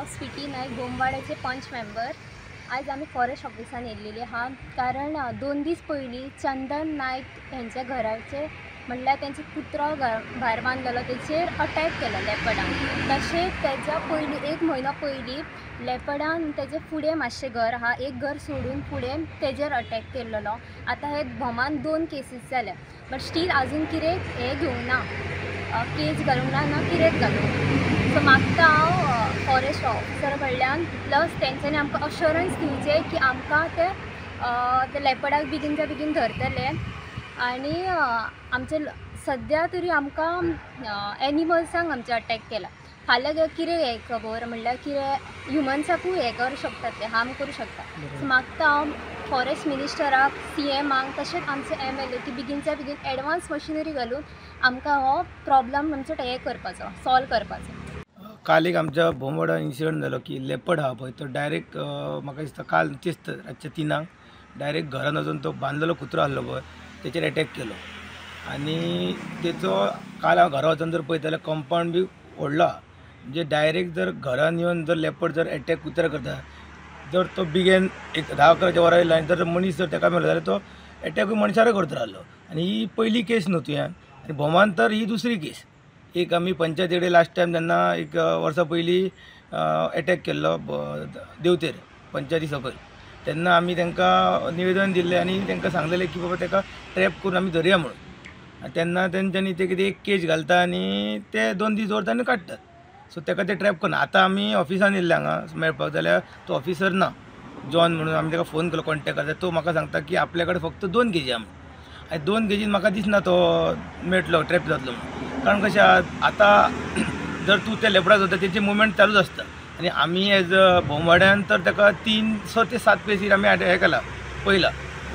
हांव स्वीटी नायक बोमवाड्याचे पंच मेंबर। आज आमी फॉरेस्ट ऑफिसान येयल्लेली आहा कारण 2 दीस पयलीं चंदन नायक हेंच्या घराचे म्हणल्यार तेंचो कुत्रो भायर बांदलेलो तेचेर अटॅक केलो लेपर्डान। तशेंच तेच्या पयलीं 1 म्हयनो पयलीं लेपर्डान तेजे फुडें मातशें घर आहा, एक घर सोडून फुडें तेजेर अटॅक केल्लो। आतां हे भोमान 2 केसीस जाल्या, बट स्टील आजून कितें हे घेवंक ना, केस घालूंक ना कितेंच घालूंक। सो मागता हांव फॉरेस्ट ऑफिसरा कडल्यान प्लस तेंच्यांनी आमकां अश्योरन्स दिवचे की आमकां ते लेपर्डाक बेगीनच्या बेगीन धरतले आनी आमचे सद्या तरी आमकां एनिमल्सांक आमचे अटॅक केला। फाल्यां कितें हें खबर म्हणल्यार कितें ह्युमन्साकूय हें करूं शकता, ते हार्म करूं शकता। सो मागता हांव फॉरेस्ट मिनिस्टराक, CMाक तशेंच आमचे MLA की बेगीनच्या बेगीन एडवांस मशिनरी घालून आमकां हो प्रॉब्लम आमचो हें करपाचो, सॉल्व करपाचो। काल एक आमच्या बोमवाडा इन्सिडंट जालो की लेपर्ड हा पळय तो डायरेक्ट म्हाका दिसता काल तेच रातच्या 3 डायरेक्ट घरान वचून तो बांदलेलो कुत्रो आसलो पळय तेचेर अटॅक केलो आनी तेचो काल हांव घरा वचून जर पळयत जाल्यार कंपाउंड बी व्हडलो आहा। म्हणजे डायरेक्ट जर घरान येवन जर लेपर्ड जर अटॅक कुत्र्याक करता, जर तो बिगेन एक 10-11 वरां येयलो आनी जर मनीस जर ताका मेलो जाल्यार तो अटॅकूय मनशारच करता आसलो। आनी ही पयली केस न्हू तुवें, आनी भोमान तर ही दुसरी केस। एक आमी पंचायती कडेन लास्ट टायम जेन्ना एक वर्सा पयलीं अटॅक केल्लो देवतेर पंचायती सकयल, तेन्ना आमी तांकां निवेदन दिल्लें आनी तांकां सांगलेलें की बाबा ताका ट्रॅप करून आमी धरया म्हणून। तेन्ना तेंच्यांनी ते कितें एक केज घालता आनी ते 2 दीस दवरता आनी काडटात। सो ताका ते ट्रॅप करना। आतां आमी ऑफिसान येयल्ले हांगा मेळपाक, जाल्यार तो ऑफिसर ना, जॉन म्हणून आमी ताका फोन केलो कॉन्टॅक्ट करता, तो म्हाका सांगता की आपल्या कडेन फक्त 2 केजी आहा म्हणून। आनी 2 केजीन म्हाका दिसना तो मेळटलो, ट्रॅप जातलो म्हणून। कारण कशें आतां जर तूं त्या लेपर्डाक धरता तेचे मुवमेंट चालूच आसता आनी आमी एज अ बोमवाड्यान तर ताका 3 ते 7 प्लेसीर आमी हें केला पयला।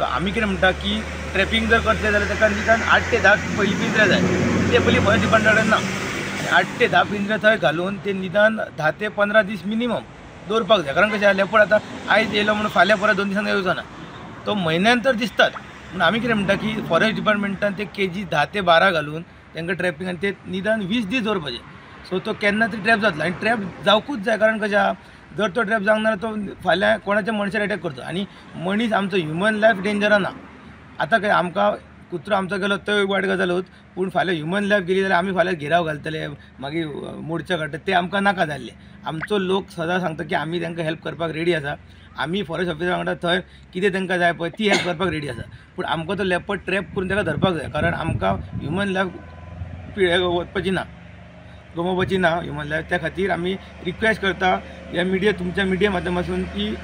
आमी कितें म्हणटा की ट्रॅपिंग जर करतले जाल्यार ताका निदान 8 ते 10 पयलीं पिंजरे जाय, ते पयलीं फॉरेस्ट डिपार्टमेंटान ना। 8 ते 10 पिंजरे थंय घालून ते निदान 10 ते 15 दीस मिनिमम दवरपाक जाय। कारण कशें लेपर्ड आतां आयज येयलो म्हणून फाल्यां परत 2 दिसांनी येवचो ना, तो म्हयन्यान तर दिसतात। पूण आमी कितें म्हणटा की फॉरेस्ट डिपार्टमेंटान ते केजी 10 ते 12 घालून तांकां ट्रॅपिंग आनी ते निदान 20 दीस दवरपाचे। सो तो केन्ना तरी ट्रॅप जातलो आनी ट्रॅप जावकूच जाय। कारण कशें आहा, जर तो ट्रॅप जावंक ना तो फाल्यां कोणाच्या मनशार अटॅक करता आनी मनीस आमचो ह्युमन लायफ डेंजरान ना। आतां काय आमकां कुत्रो आमचो गेलो तो वायट गजालूच, पूण फाल्यां ह्युमन लायफ गेली जाल्यार आमी फाल्यां घेराव घालतले, मागीर मोर्चा काडटले, ते आमकां नाका जाल्ले। आमचो लोक सदां सांगता की आमी तांकां हेल्प करपाक रेडी आसा। आमी फॉरेस्ट ऑफिसरा वांगडा थंय कितें तांकां जाय पळय ती हेल्प करपाक रेडी आसा। पूण आमकां तो लेपर्ड ट्रॅप करून ताका धरपाक जाय, कारण आमकां ह्युमन लायफ वचपाची ना, गमोवपाची ना ह्युमन लायफ। त्या खातीर आमी रिक्वेस्ट करता ह्या मिडिया, तुमच्या मिडिया माध्यमातून की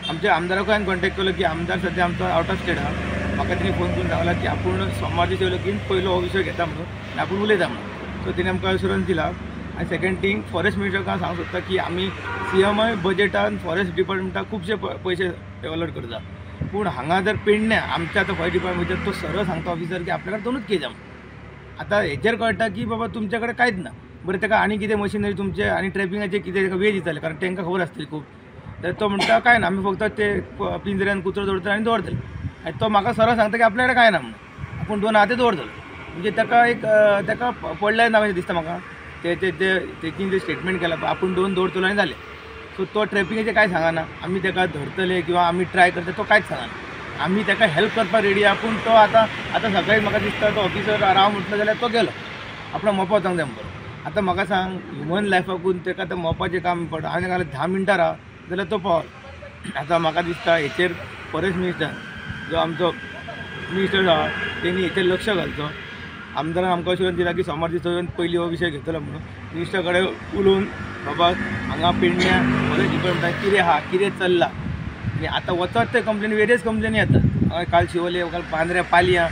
आमच्या आमदाराकूय हांवें कॉन्टॅक्ट केलो की आमदार सद्या आमचो आउट ऑफ स्टेट आहा। म्हाका तेणी फोन करून सांगला की आपूण सोमार दीस येयलो की पयलो हो विशय घेता म्हणून आनी आपूण उलयता म्हणून। सो तेणी आमकां एश्युरन्स दिला। आनी सेकंड थिंग, फॉरेस्ट मिनिस्टराक हांव सांगूंक सोदता की आमी CMय बजेटान फॉरेस्ट डिपार्टमेंटाक खुबशे पयशे अलॉट करता, पूण हांगा जर पेडण्या आमच्या आतां फॉरेस्ट डिपार्टमेंटान तो सरळ सांगता ऑफिसर की आपल्या कडेन 2च केजी आहा म्हणून। आतां हेचेर कळटा की बाबा तुमच्या कडेन कांयच ना। बरें ताका आनी कितें मशिनरी तुमचे आनी ट्रॅपिंगाचे कितें ताका वेज दिताले, कारण तांकां खबर आसतली खूब। तर तो म्हणटा काय ना, आमी फक्त ते पिंजऱ्यान कुत्रो दवरतले आनी दवरतले। आनी तो म्हाका सरळ सांगता की आपल्या कडेन काय ना म्हणून, आपूण 2 हाती दवरतलो। म्हणजे ताका एक ताका पडलें ना कशें दिसता म्हाका, तेची जे स्टेटमेंट केला आपूण 2 दवरतलो आनी जालें। सो तो ट्रॅपिंगाचें कांय सांगना, आमी ताका धरतले किंवा आमी ट्राय करतले तो कांयच सांगना। आमी ताका हेल्प करपाक रेडी आहा। पूण तो आतां सकाळीं म्हाका दिसता तो ऑफिसर राव म्हटलो जाल्यार तो गेलो, आपलो मोपो वचोंक जाय म्हणून। आतां म्हाका सांग, ह्युमन लायफाकून ताका आतां मोपाचें काम पडटा, हांवें ताका 10 मिनटां राव जाल्यार तो पावलो। आतां म्हाका दिसता हेचेर फॉरेस्ट मिनिस्टर जो आमचो मिनिस्टर आहा तेणी हेचेर लक्ष घालचो। आमदारान आमकां अश्योरन्स दिला की सोमार दीस येवन पयलीं हो विशय घेतलो म्हणून। मिनिस्टरा कडेन उलोवन बाबा हांगा पेडण्या फॉरेस्ट डिपार्टमेंटान कितें आहा, कितें चल्लां, आनी आतां वचत ते कंप्लेनी वेरियस कंप्लेनी येतात। काल शिवोले, काल पांद्र्या पालया,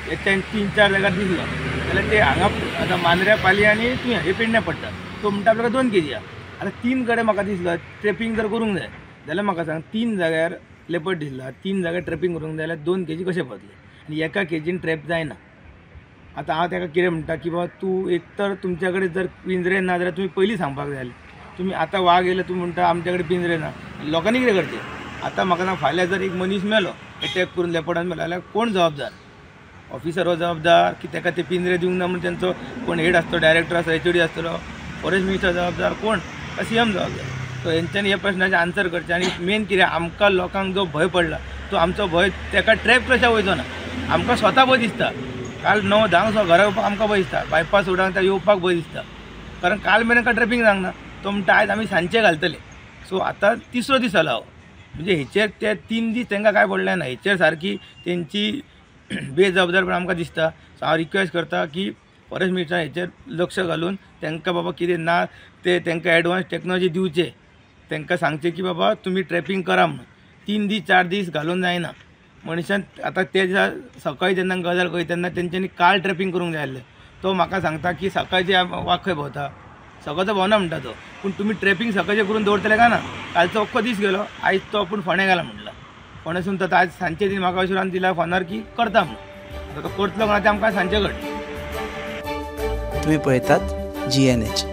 हेच्यान 3-4 जाग्यार दिसलो जाल्यार ते हांगा आतां मांद्र्या पालया आनी तुवें हे पेडण्या पडटा। तो म्हणटा आपल्याक 2 केजी आहा। आतां 3 कडेन म्हाका दिसलो ट्रॅपिंग जर करूंक जाय जाल्यार म्हाका सांग 3 जाग्यार लेपर्ड दिसला, 3 जाग्यार ट्रॅपिंग करूंक जाय जाल्यार 2 केजी कशें पावतले, आनी एका केजीन ट्रॅप जायना। आतां हांव ताका कितें म्हणटा की बाबा तूं एक तर तुमच्या कडेन जर पिंजरे ना जाल्यार तुमी पयलीं सांगपाक जाय आसलें। तुमी आतां वाघ येयलो तूं म्हणटा आमच्या कडेन पिंजरे ना, लोकांनी कितें करचें। आतां म्हाका सांग, फाल्यां जर एक मनीस मेलो अटॅक करून लेपर्डान मेलो जाल्यार कोण जबाबदार? ऑफिसर हो जबाबदार की ताका ते पिंजरे दिवंक ना म्हणून तेंचो कोण हेड आसतो, डायरेक्टर आसता, HOD आसतलो, फॉरेस्ट मिनिस्टर जबाबदार कोण? CM जबाबदार? तो हेंच्यांनी ह्या प्रश्नाचे आन्सर करचे आनी मेन कितें आमकां लोकांक जो भंय पडला तो आमचो भंय तेका ट्रॅप कशा वयचो ना आमकां स्वता भंय दिसता काल 9-10 घरा येवपाक आमकां भंय दिसता बायपास सोडून येवपाक भंय दिसता कारण काल मेरेन ट्रॅपिंग जावंक ना तो म्हणटा आयज आमी सांजचे घालतले सो आतां तिसरो दीस जाला हो म्हणजे हेचेर ते 3 दीस तांकां काय पडलें ना हेचेर सारकी तेंची बेजबाबदारपण आमकां दिसता सो हांव रिक्वेस्ट करता की फॉरेस्ट मिनिस्टर हेचेर लक्ष घालून तांकां बाबा कितें ना ते तांकां एडवान्स टॅक्नॉलॉजी दिवचे तांकां सांगचे की बाबा तुमी ट्रॅपिंग करा म्हणून 3 दीस 4 दीस घालून जायना मनशान आतां ते दिसा सकाळीं जेन्ना गजाल कळ्ळी तेन्ना तेंच्यांनी काल ट्रॅपिंग करूंक जाय आसलें तो म्हाका सांगता की सकाळचे वाखय भोंवता सकाळचो भोंवना म्हणटा तो पूण तुमी ट्रॅपिंग सकाळचें करून दवरतले काय ना कालचो अख्खो दीस गेलो आयज तो आपूण फोंड्या गेला म्हणला फोंड्यासून तो आयज सांजचे दीन म्हाका अशुरान दिला फोनार की करता म्हणून आतां तो करतलो म्हणून तें आमकां सांजचे घडटा तुम्ही पळयतात GNH.